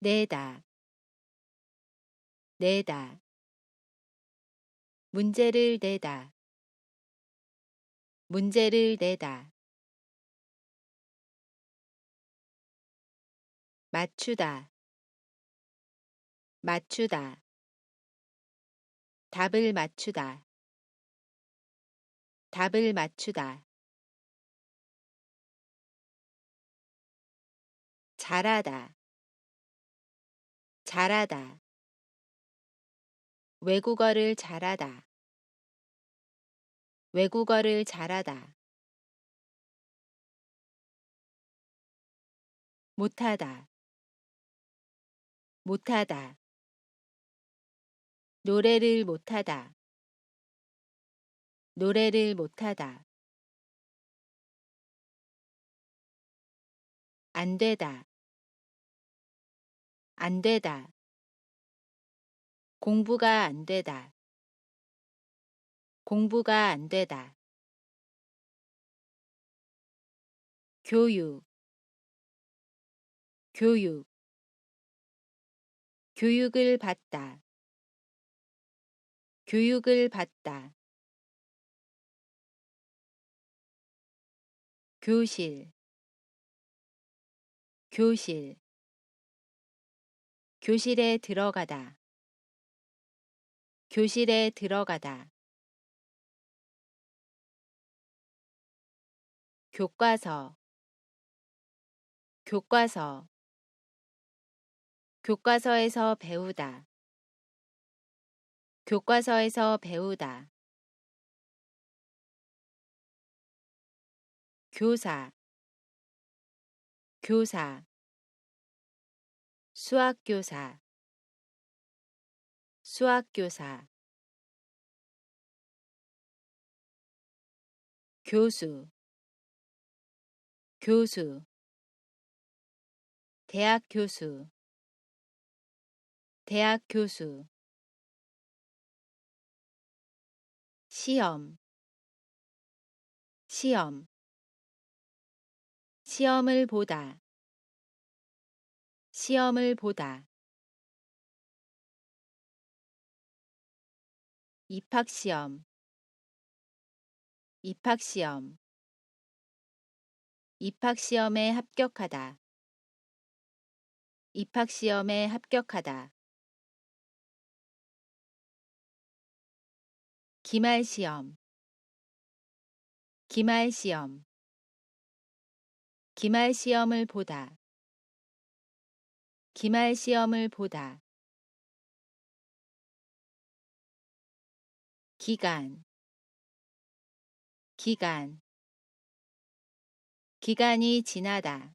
내다, 내다. 문제를 내다, 문제를 내다. 맞추다, 맞추다. 답을 맞추다, 답을 맞추다. 잘하다, 잘하다. 외국어를 잘하다, 외국어를 잘하다. 못하다, 못하다. 노래를 못하다, 노래를 못하다. 안 되다, 안 되다. 공부가 안 되다, 공부가 안 되다. 교육, 교육. 교육을 받다, 교육을 받다. 교실, 교실. 교실에 들어가다, 교실에 들어가다. 교과서, 교과서. 교과서에서 배우다, 교과서에서 배우다. 교사, 교사. 수학교사, 수학교사. 교수, 교수. 대학 교수, 대학 교수. 시험, 시험. 시험을 보다, 시험을 보다. 입학시험, 입학시험. 입학시험에 합격하다, 입학시험에 합격하다. 기말시험, 기말시험. 기말시험을 보다, 기말시험을 보다. 기간, 기간. 기간이 지나다,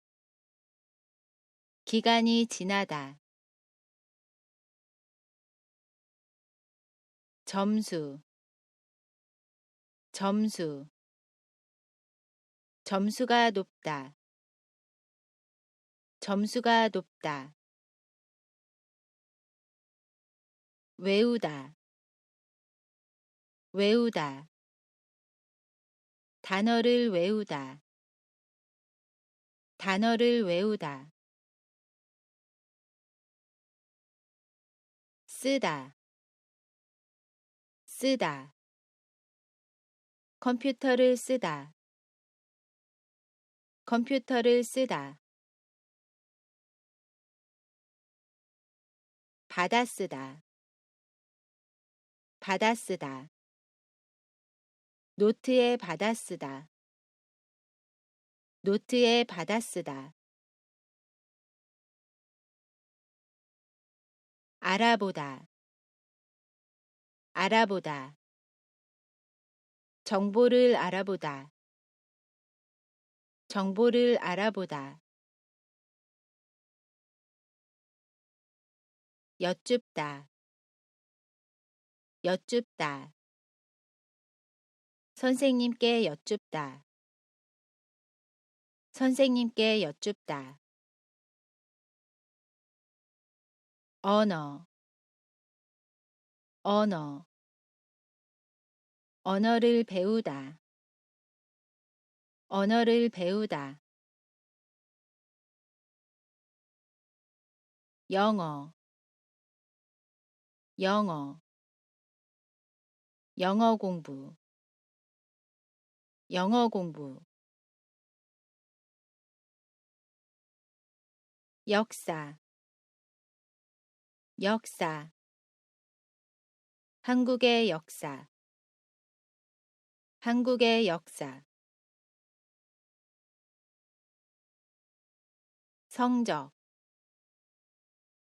기간이 지나다. 점수, 점수. 점수가 높다, 점수가 높다. 외우다, 외우다. 단어를 외우다, 단어를 외우다. 쓰다, 쓰다. 컴퓨터를 쓰다, 컴퓨터를 쓰다. 받아쓰다, 받아쓰다. 노트에 받아쓰다, 노트에 받아쓰다. 알아보다, 알아보다. 정보를 알아보다, 정보를 알아보다. 여쭙다, 여쭙다. 선생님께 여쭙다, 선생님께 여쭙다. 언어, 언어. 언어를 배우다, 언어를 배우다. 영어, 영어, 영어 공부, 영어 공부. 역사, 역사. 한국의 역사, 한국의 역사. 성적,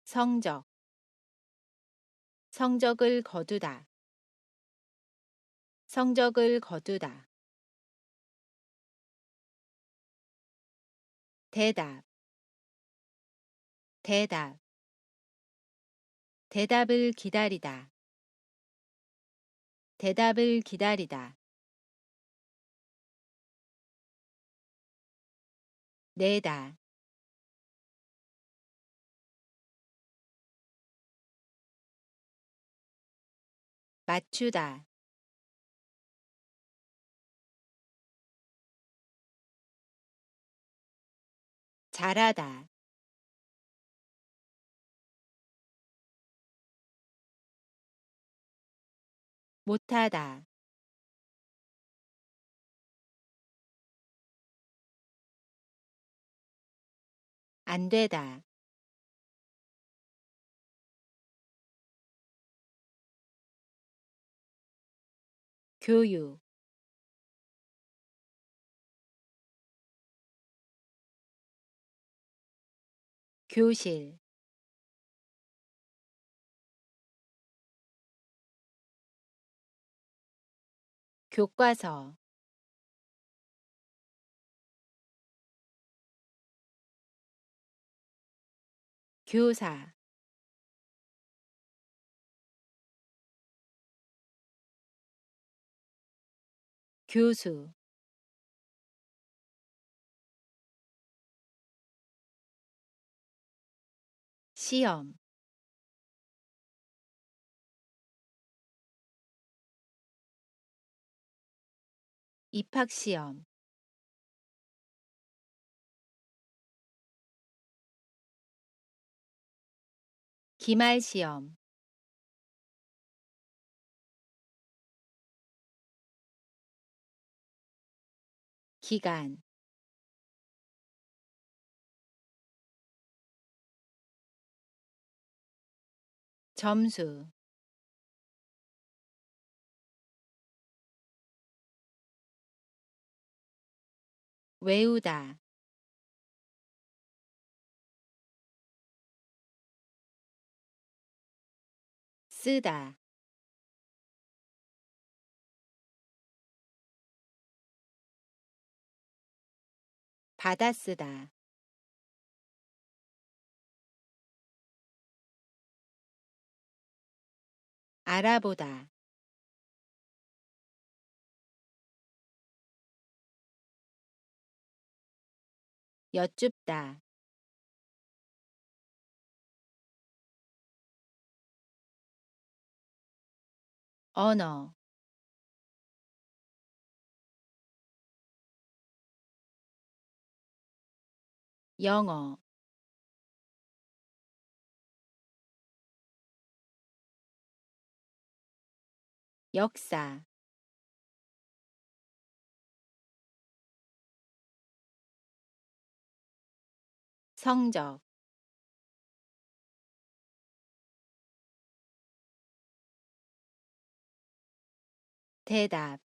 성적. 성적을 거두다, 성적을 거두다. 대답, 대답. 대답을 기다리다, 대답을 기다리다. 내다, 맞추다. 잘하다, 못하다. 안 되다. 교육, 교실, 교과서, 교사, 교수, 시험, 입학시험, 기말시험, 기간, 점수, 외우다, 쓰다, 받아쓰다. 알아보다, 여쭙다. 언어, 영어, 역사, 성적, 대답,